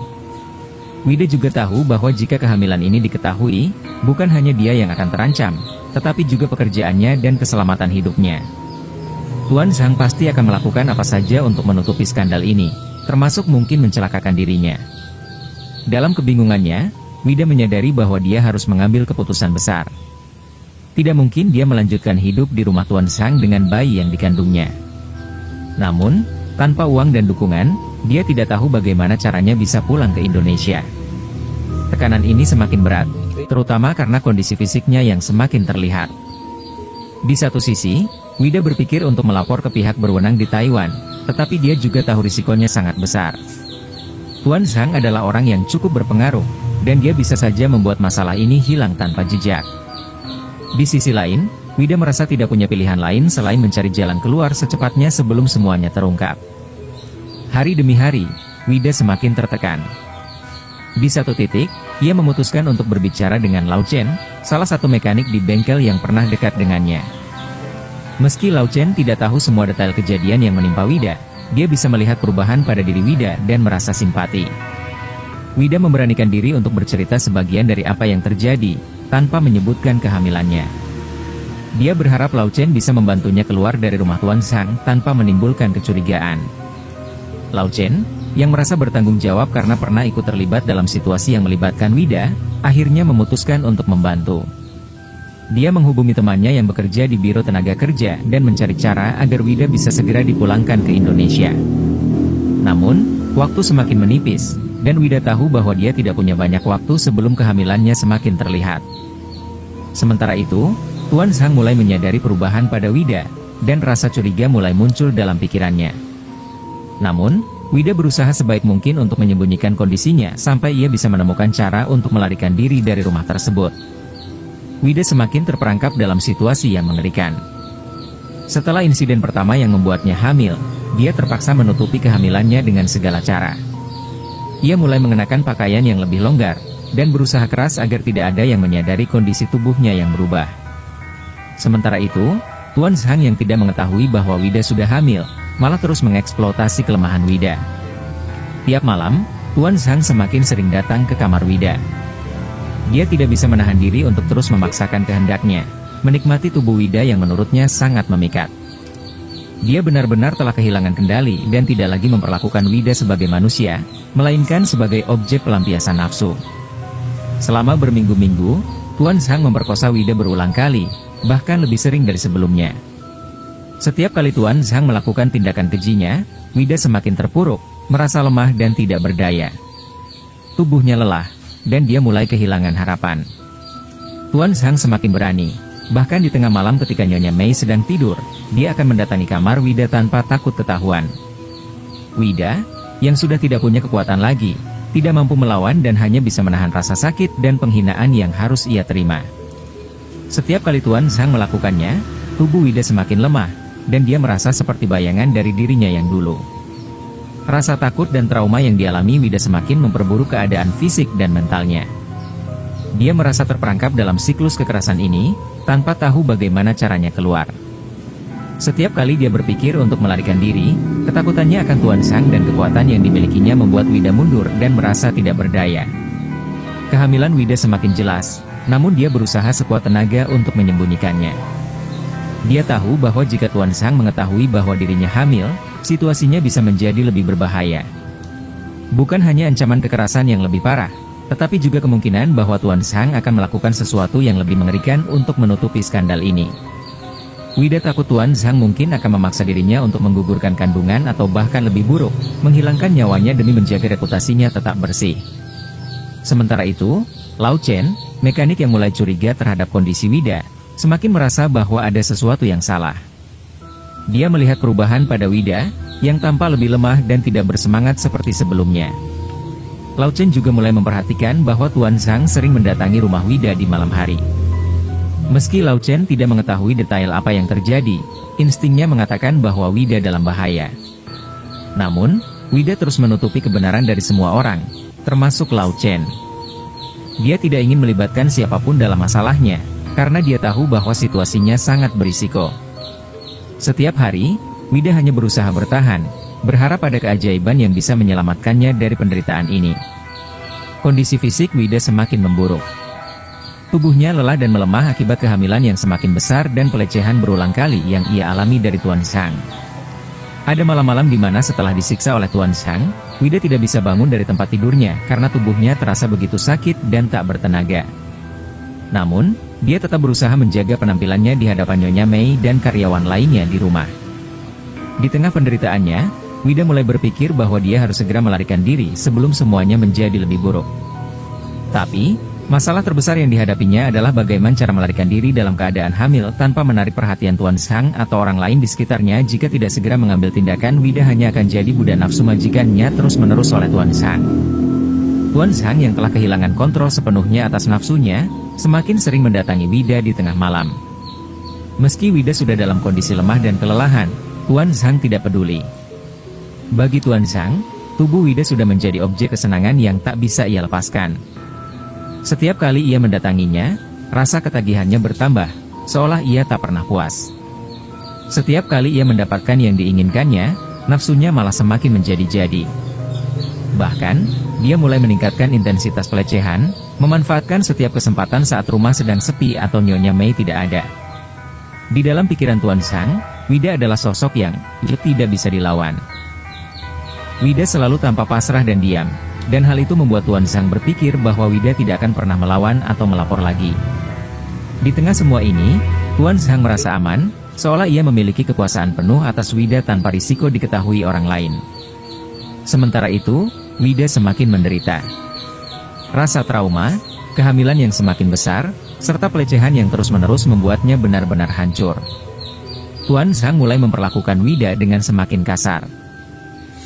Wida juga tahu bahwa jika kehamilan ini diketahui, bukan hanya dia yang akan terancam, tetapi juga pekerjaannya dan keselamatan hidupnya. Tuan Zhang pasti akan melakukan apa saja untuk menutupi skandal ini, termasuk mungkin mencelakakan dirinya. Dalam kebingungannya, Wida menyadari bahwa dia harus mengambil keputusan besar. Tidak mungkin dia melanjutkan hidup di rumah Tuan Zhang dengan bayi yang dikandungnya. Namun, tanpa uang dan dukungan, dia tidak tahu bagaimana caranya bisa pulang ke Indonesia. Tekanan ini semakin berat, terutama karena kondisi fisiknya yang semakin terlihat. Di satu sisi, Wida berpikir untuk melapor ke pihak berwenang di Taiwan, tetapi dia juga tahu risikonya sangat besar. Tuan Zhang adalah orang yang cukup berpengaruh, dan dia bisa saja membuat masalah ini hilang tanpa jejak. Di sisi lain, Wida merasa tidak punya pilihan lain selain mencari jalan keluar secepatnya sebelum semuanya terungkap. Hari demi hari, Wida semakin tertekan. Di satu titik, ia memutuskan untuk berbicara dengan Lau Chen, salah satu mekanik di bengkel yang pernah dekat dengannya. Meski Lau Chen tidak tahu semua detail kejadian yang menimpa Wida, dia bisa melihat perubahan pada diri Wida dan merasa simpati. Wida memberanikan diri untuk bercerita sebagian dari apa yang terjadi, tanpa menyebutkan kehamilannya. Dia berharap Lau Chen bisa membantunya keluar dari rumah Tuan Zhang tanpa menimbulkan kecurigaan. Lau Chen, yang merasa bertanggung jawab karena pernah ikut terlibat dalam situasi yang melibatkan Wida, akhirnya memutuskan untuk membantu. Dia menghubungi temannya yang bekerja di Biro Tenaga Kerja dan mencari cara agar Wida bisa segera dipulangkan ke Indonesia. Namun, waktu semakin menipis, dan Wida tahu bahwa dia tidak punya banyak waktu sebelum kehamilannya semakin terlihat. Sementara itu, Tuan Zhang mulai menyadari perubahan pada Wida, dan rasa curiga mulai muncul dalam pikirannya. Namun, Wida berusaha sebaik mungkin untuk menyembunyikan kondisinya sampai ia bisa menemukan cara untuk melarikan diri dari rumah tersebut. Wida semakin terperangkap dalam situasi yang mengerikan. Setelah insiden pertama yang membuatnya hamil, dia terpaksa menutupi kehamilannya dengan segala cara. Ia mulai mengenakan pakaian yang lebih longgar, dan berusaha keras agar tidak ada yang menyadari kondisi tubuhnya yang berubah. Sementara itu, Tuan Zhang yang tidak mengetahui bahwa Wida sudah hamil, malah terus mengeksploitasi kelemahan Wida. Tiap malam, Tuan Zhang semakin sering datang ke kamar Wida. Dia tidak bisa menahan diri untuk terus memaksakan kehendaknya, menikmati tubuh Wida yang menurutnya sangat memikat. Dia benar-benar telah kehilangan kendali dan tidak lagi memperlakukan Wida sebagai manusia, melainkan sebagai objek pelampiasan nafsu. Selama berminggu-minggu, Tuan Zhang memperkosa Wida berulang kali, bahkan lebih sering dari sebelumnya. Setiap kali Tuan Zhang melakukan tindakan kejinya, Wida semakin terpuruk, merasa lemah dan tidak berdaya. Tubuhnya lelah, dan dia mulai kehilangan harapan. Tuan Zhang semakin berani. Bahkan di tengah malam ketika Nyonya Mei sedang tidur, dia akan mendatangi kamar Wida tanpa takut ketahuan. Wida, yang sudah tidak punya kekuatan lagi, tidak mampu melawan dan hanya bisa menahan rasa sakit dan penghinaan yang harus ia terima. Setiap kali Tuan Zhang melakukannya, tubuh Wida semakin lemah, dan dia merasa seperti bayangan dari dirinya yang dulu. Rasa takut dan trauma yang dialami Wida semakin memperburuk keadaan fisik dan mentalnya. Dia merasa terperangkap dalam siklus kekerasan ini, tanpa tahu bagaimana caranya keluar. Setiap kali dia berpikir untuk melarikan diri, ketakutannya akan Tuan Zhang dan kekuatan yang dimilikinya membuat Wida mundur dan merasa tidak berdaya. Kehamilan Wida semakin jelas, namun dia berusaha sekuat tenaga untuk menyembunyikannya. Dia tahu bahwa jika Tuan Zhang mengetahui bahwa dirinya hamil, situasinya bisa menjadi lebih berbahaya. Bukan hanya ancaman kekerasan yang lebih parah, tetapi juga kemungkinan bahwa Tuan Zhang akan melakukan sesuatu yang lebih mengerikan untuk menutupi skandal ini. Wida takut Tuan Zhang mungkin akan memaksa dirinya untuk menggugurkan kandungan atau bahkan lebih buruk, menghilangkan nyawanya demi menjaga reputasinya tetap bersih. Sementara itu, Lao Chen, mekanik yang mulai curiga terhadap kondisi Wida, semakin merasa bahwa ada sesuatu yang salah. Dia melihat perubahan pada Wida, yang tampak lebih lemah dan tidak bersemangat seperti sebelumnya. Lao Chen juga mulai memperhatikan bahwa Tuan Zhang sering mendatangi rumah Wida di malam hari. Meski Lao Chen tidak mengetahui detail apa yang terjadi, instingnya mengatakan bahwa Wida dalam bahaya. Namun, Wida terus menutupi kebenaran dari semua orang, termasuk Lao Chen. Dia tidak ingin melibatkan siapapun dalam masalahnya, karena dia tahu bahwa situasinya sangat berisiko. Setiap hari, Wida hanya berusaha bertahan, berharap ada keajaiban yang bisa menyelamatkannya dari penderitaan ini. Kondisi fisik Wida semakin memburuk. Tubuhnya lelah dan melemah akibat kehamilan yang semakin besar dan pelecehan berulang kali yang ia alami dari Tuan Zhang. Ada malam-malam di mana setelah disiksa oleh Tuan Zhang, Wida tidak bisa bangun dari tempat tidurnya karena tubuhnya terasa begitu sakit dan tak bertenaga. Namun, dia tetap berusaha menjaga penampilannya di hadapan Nyonya Mei dan karyawan lainnya di rumah. Di tengah penderitaannya, Wida mulai berpikir bahwa dia harus segera melarikan diri sebelum semuanya menjadi lebih buruk. Tapi, masalah terbesar yang dihadapinya adalah bagaimana cara melarikan diri dalam keadaan hamil tanpa menarik perhatian Tuan Zhang atau orang lain di sekitarnya. Jika tidak segera mengambil tindakan, Wida hanya akan jadi budak nafsu majikannya terus-menerus oleh Tuan Zhang. Tuan Zhang yang telah kehilangan kontrol sepenuhnya atas nafsunya, semakin sering mendatangi Wida di tengah malam. Meski Wida sudah dalam kondisi lemah dan kelelahan, Tuan Zhang tidak peduli. Bagi Tuan Zhang, tubuh Wida sudah menjadi objek kesenangan yang tak bisa ia lepaskan. Setiap kali ia mendatanginya, rasa ketagihannya bertambah, seolah ia tak pernah puas. Setiap kali ia mendapatkan yang diinginkannya, nafsunya malah semakin menjadi-jadi. Bahkan, dia mulai meningkatkan intensitas pelecehan, memanfaatkan setiap kesempatan saat rumah sedang sepi atau Nyonya Mei tidak ada. Di dalam pikiran Tuan Zhang, Wida adalah sosok yang tidak bisa dilawan. Wida selalu tampak pasrah dan diam, dan hal itu membuat Tuan Zhang berpikir bahwa Wida tidak akan pernah melawan atau melapor lagi. Di tengah semua ini, Tuan Zhang merasa aman, seolah ia memiliki kekuasaan penuh atas Wida tanpa risiko diketahui orang lain. Sementara itu, Wida semakin menderita. Rasa trauma, kehamilan yang semakin besar, serta pelecehan yang terus-menerus membuatnya benar-benar hancur. Tuan Zhang mulai memperlakukan Wida dengan semakin kasar.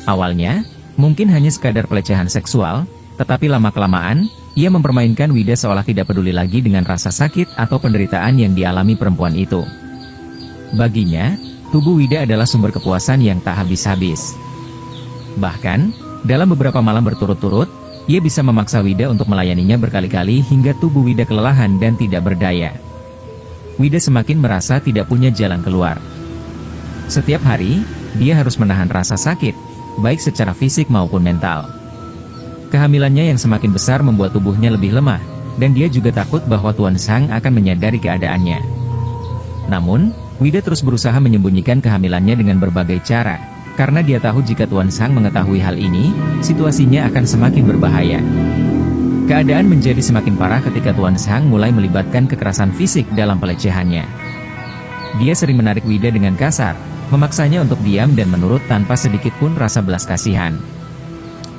Awalnya, mungkin hanya sekadar pelecehan seksual, tetapi lama-kelamaan, ia mempermainkan Wida seolah tidak peduli lagi dengan rasa sakit atau penderitaan yang dialami perempuan itu. Baginya, tubuh Wida adalah sumber kepuasan yang tak habis-habis. Bahkan, dalam beberapa malam berturut-turut, ia bisa memaksa Wida untuk melayaninya berkali-kali hingga tubuh Wida kelelahan dan tidak berdaya. Wida semakin merasa tidak punya jalan keluar. Setiap hari, dia harus menahan rasa sakit, baik secara fisik maupun mental. Kehamilannya yang semakin besar membuat tubuhnya lebih lemah, dan dia juga takut bahwa Tuan Sang akan menyadari keadaannya. Namun, Wida terus berusaha menyembunyikan kehamilannya dengan berbagai cara, karena dia tahu jika Tuan Sang mengetahui hal ini, situasinya akan semakin berbahaya. Keadaan menjadi semakin parah ketika Tuan Sang mulai melibatkan kekerasan fisik dalam pelecehannya. Dia sering menarik Wida dengan kasar, memaksanya untuk diam dan menurut tanpa sedikit pun rasa belas kasihan.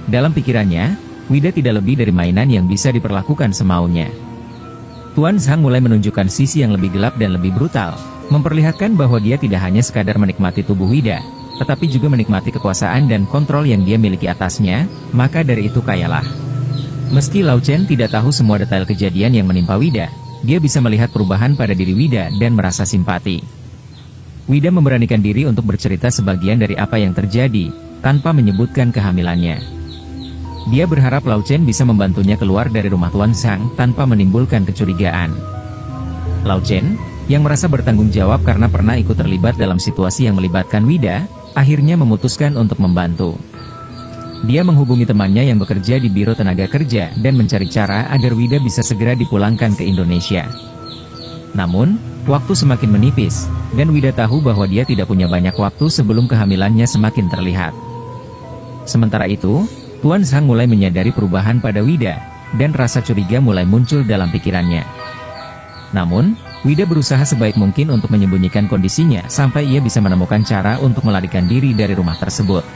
Dalam pikirannya, Wida tidak lebih dari mainan yang bisa diperlakukan semaunya. Tuan Sang mulai menunjukkan sisi yang lebih gelap dan lebih brutal, memperlihatkan bahwa dia tidak hanya sekadar menikmati tubuh Wida, tetapi juga menikmati kekuasaan dan kontrol yang dia miliki atasnya, maka dari itu kayalah. Meski Lao Chen tidak tahu semua detail kejadian yang menimpa Wida, dia bisa melihat perubahan pada diri Wida dan merasa simpati. Wida memberanikan diri untuk bercerita sebagian dari apa yang terjadi, tanpa menyebutkan kehamilannya. Dia berharap Lao Chen bisa membantunya keluar dari rumah Tuan Sang tanpa menimbulkan kecurigaan. Lao Chen, yang merasa bertanggung jawab karena pernah ikut terlibat dalam situasi yang melibatkan Wida, akhirnya memutuskan untuk membantu. Dia menghubungi temannya yang bekerja di Biro Tenaga Kerja dan mencari cara agar Wida bisa segera dipulangkan ke Indonesia. Namun, waktu semakin menipis, dan Wida tahu bahwa dia tidak punya banyak waktu sebelum kehamilannya semakin terlihat. Sementara itu, Tuan Sang mulai menyadari perubahan pada Wida, dan rasa curiga mulai muncul dalam pikirannya. Namun, Wida berusaha sebaik mungkin untuk menyembunyikan kondisinya sampai ia bisa menemukan cara untuk melarikan diri dari rumah tersebut.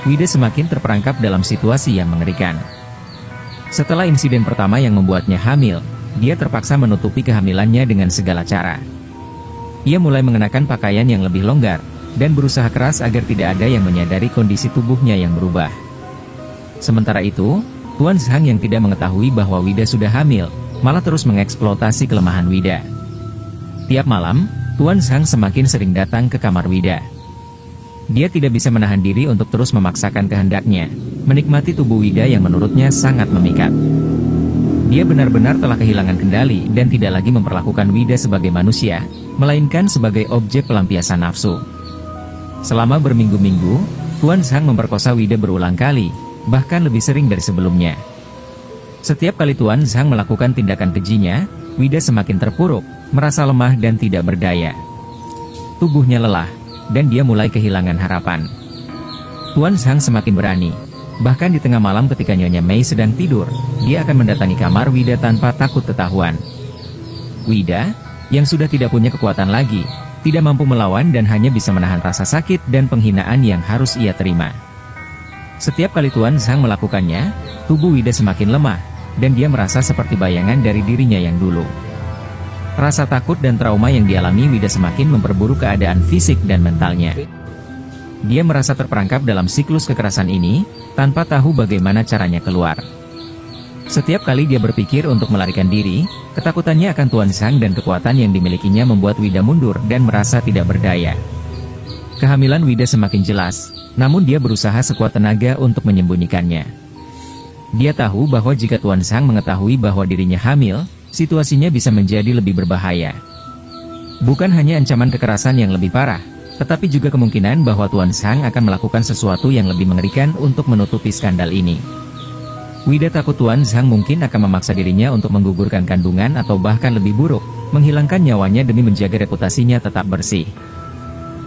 Wida semakin terperangkap dalam situasi yang mengerikan. Setelah insiden pertama yang membuatnya hamil, dia terpaksa menutupi kehamilannya dengan segala cara. Ia mulai mengenakan pakaian yang lebih longgar, dan berusaha keras agar tidak ada yang menyadari kondisi tubuhnya yang berubah. Sementara itu, Tuan Sang yang tidak mengetahui bahwa Wida sudah hamil, malah terus mengeksploitasi kelemahan Wida. Tiap malam, Tuan Sang semakin sering datang ke kamar Wida. Dia tidak bisa menahan diri untuk terus memaksakan kehendaknya, menikmati tubuh Wida yang menurutnya sangat memikat. Dia benar-benar telah kehilangan kendali dan tidak lagi memperlakukan Wida sebagai manusia, melainkan sebagai objek pelampiasan nafsu. Selama berminggu-minggu, Tuan Sang memperkosa Wida berulang kali, bahkan lebih sering dari sebelumnya. Setiap kali Tuan Sang melakukan tindakan kejinya, Wida semakin terpuruk, merasa lemah dan tidak berdaya. Tubuhnya lelah, dan dia mulai kehilangan harapan. Tuan Sang semakin berani. Bahkan di tengah malam ketika Nyonya Mei sedang tidur, dia akan mendatangi kamar Wida tanpa takut ketahuan. Wida, yang sudah tidak punya kekuatan lagi, tidak mampu melawan dan hanya bisa menahan rasa sakit dan penghinaan yang harus ia terima. Setiap kali Tuan Sang melakukannya, tubuh Wida semakin lemah, dan dia merasa seperti bayangan dari dirinya yang dulu. Rasa takut dan trauma yang dialami Wida semakin memperburuk keadaan fisik dan mentalnya. Dia merasa terperangkap dalam siklus kekerasan ini, tanpa tahu bagaimana caranya keluar. Setiap kali dia berpikir untuk melarikan diri, ketakutannya akan Tuan Sang dan kekuatan yang dimilikinya membuat Wida mundur dan merasa tidak berdaya. Kehamilan Wida semakin jelas, namun dia berusaha sekuat tenaga untuk menyembunyikannya. Dia tahu bahwa jika Tuan Sang mengetahui bahwa dirinya hamil, situasinya bisa menjadi lebih berbahaya. Bukan hanya ancaman kekerasan yang lebih parah, tetapi juga kemungkinan bahwa Tuan Sang akan melakukan sesuatu yang lebih mengerikan untuk menutupi skandal ini. Wida takut Tuan Sang mungkin akan memaksa dirinya untuk menggugurkan kandungan atau bahkan lebih buruk, menghilangkan nyawanya demi menjaga reputasinya tetap bersih.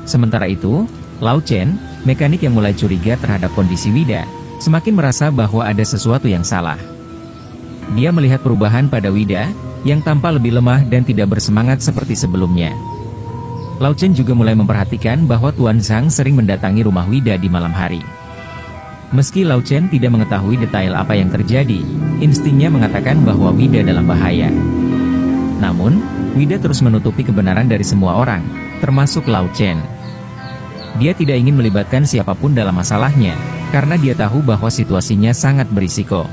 Sementara itu, Lao Chen, mekanik yang mulai curiga terhadap kondisi Wida, semakin merasa bahwa ada sesuatu yang salah. Dia melihat perubahan pada Wida, yang tampak lebih lemah dan tidak bersemangat seperti sebelumnya. Lao Chen juga mulai memperhatikan bahwa Tuan Sang sering mendatangi rumah Wida di malam hari. Meski Lao Chen tidak mengetahui detail apa yang terjadi, instingnya mengatakan bahwa Wida dalam bahaya. Namun, Wida terus menutupi kebenaran dari semua orang, termasuk Lao Chen. Dia tidak ingin melibatkan siapapun dalam masalahnya, karena dia tahu bahwa situasinya sangat berisiko.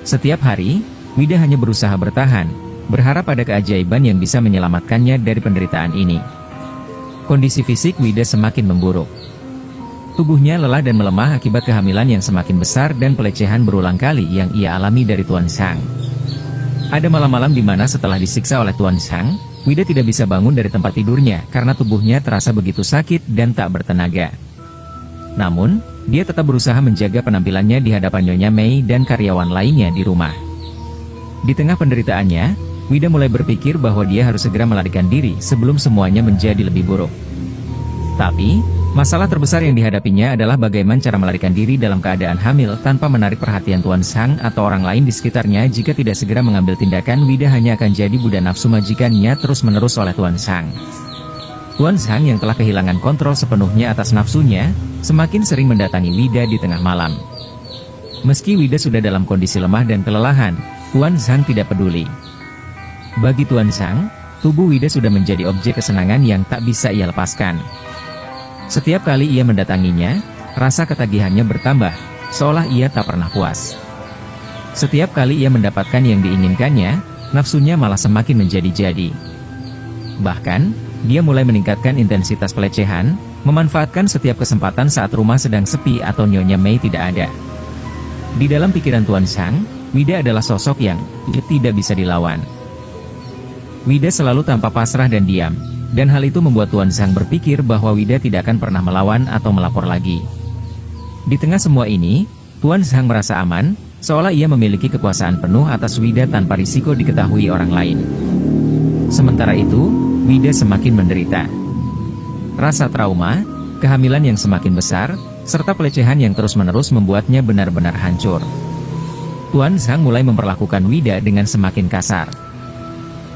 Setiap hari, Wida hanya berusaha bertahan, berharap ada keajaiban yang bisa menyelamatkannya dari penderitaan ini. Kondisi fisik Wida semakin memburuk. Tubuhnya lelah dan melemah akibat kehamilan yang semakin besar dan pelecehan berulang kali yang ia alami dari Tuan Zhang. Ada malam-malam di mana setelah disiksa oleh Tuan Zhang, Wida tidak bisa bangun dari tempat tidurnya karena tubuhnya terasa begitu sakit dan tak bertenaga. Namun, dia tetap berusaha menjaga penampilannya di hadapan Nyonya Mei dan karyawan lainnya di rumah. Di tengah penderitaannya, Wida mulai berpikir bahwa dia harus segera melarikan diri sebelum semuanya menjadi lebih buruk. Tapi, masalah terbesar yang dihadapinya adalah bagaimana cara melarikan diri dalam keadaan hamil tanpa menarik perhatian Tuan Zhang atau orang lain di sekitarnya. Jika tidak segera mengambil tindakan, Wida hanya akan jadi budak nafsu majikannya terus-menerus oleh Tuan Zhang. Tuan Zhang yang telah kehilangan kontrol sepenuhnya atas nafsunya, semakin sering mendatangi Wida di tengah malam. Meski Wida sudah dalam kondisi lemah dan kelelahan, Tuan Zhang tidak peduli. Bagi Tuan Zhang, tubuh Wida sudah menjadi objek kesenangan yang tak bisa ia lepaskan. Setiap kali ia mendatanginya, rasa ketagihannya bertambah, seolah ia tak pernah puas. Setiap kali ia mendapatkan yang diinginkannya, nafsunya malah semakin menjadi-jadi. Bahkan, dia mulai meningkatkan intensitas pelecehan, memanfaatkan setiap kesempatan saat rumah sedang sepi atau Nyonya Mei tidak ada. Di dalam pikiran Tuan Zhang, Wida adalah sosok yang tidak bisa dilawan. Wida selalu tampak pasrah dan diam, dan hal itu membuat Tuan Zhang berpikir bahwa Wida tidak akan pernah melawan atau melapor lagi. Di tengah semua ini, Tuan Zhang merasa aman, seolah ia memiliki kekuasaan penuh atas Wida tanpa risiko diketahui orang lain. Sementara itu, Wida semakin menderita. Rasa trauma, kehamilan yang semakin besar, serta pelecehan yang terus-menerus membuatnya benar-benar hancur. Tuan Zhang mulai memperlakukan Wida dengan semakin kasar.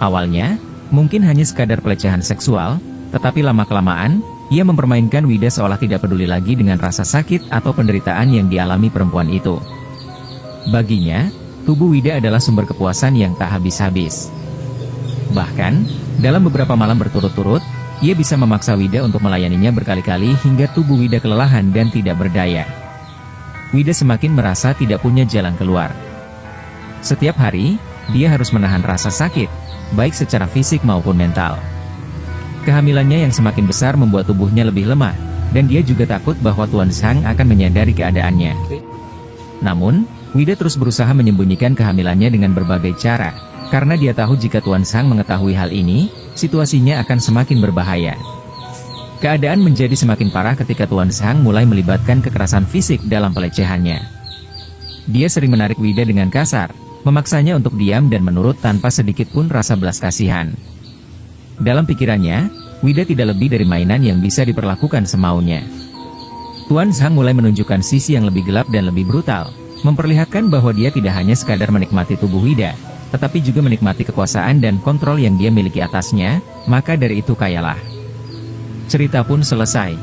Awalnya, mungkin hanya sekadar pelecehan seksual, tetapi lama-kelamaan, ia mempermainkan Wida seolah tidak peduli lagi dengan rasa sakit atau penderitaan yang dialami perempuan itu. Baginya, tubuh Wida adalah sumber kepuasan yang tak habis-habis. Bahkan, dalam beberapa malam berturut-turut, ia bisa memaksa Wida untuk melayaninya berkali-kali hingga tubuh Wida kelelahan dan tidak berdaya. Wida semakin merasa tidak punya jalan keluar. Setiap hari, dia harus menahan rasa sakit, baik secara fisik maupun mental. Kehamilannya yang semakin besar membuat tubuhnya lebih lemah, dan dia juga takut bahwa Tuan Zhang akan menyadari keadaannya. Namun, Wida terus berusaha menyembunyikan kehamilannya dengan berbagai cara, karena dia tahu jika Tuan Zhang mengetahui hal ini, situasinya akan semakin berbahaya. Keadaan menjadi semakin parah ketika Tuan Zhang mulai melibatkan kekerasan fisik dalam pelecehannya. Dia sering menarik Wida dengan kasar, memaksanya untuk diam dan menurut tanpa sedikit pun rasa belas kasihan. Dalam pikirannya, Wida tidak lebih dari mainan yang bisa diperlakukan semaunya. Tuan Zhang mulai menunjukkan sisi yang lebih gelap dan lebih brutal, memperlihatkan bahwa dia tidak hanya sekadar menikmati tubuh Wida, tetapi juga menikmati kekuasaan dan kontrol yang dia miliki atasnya, maka dari itu kayalah. Cerita pun selesai.